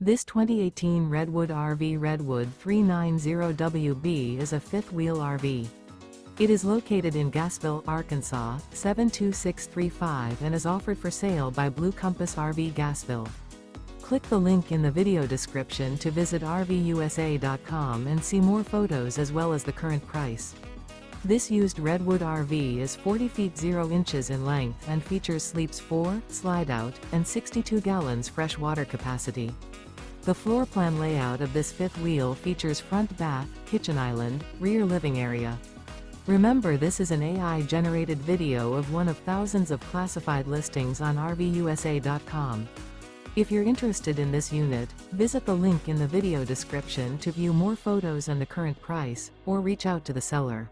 This 2018 Redwood RV Redwood 390WB is a fifth-wheel RV. It is located in Gassville, Arkansas, 72635 and is offered for sale by Blue Compass RV Gassville. Click the link in the video description to visit RVUSA.com and see more photos as well as the current price. This used Redwood RV is 40 feet 0 inches in length and features sleeps 4, slide-out, and 62 gallons fresh water capacity. The floor plan layout of this fifth wheel features front bath, kitchen island, rear living area. Remember, this is an AI-generated video of one of thousands of classified listings on RVUSA.com. If you're interested in this unit, visit the link in the video description to view more photos and the current price, or reach out to the seller.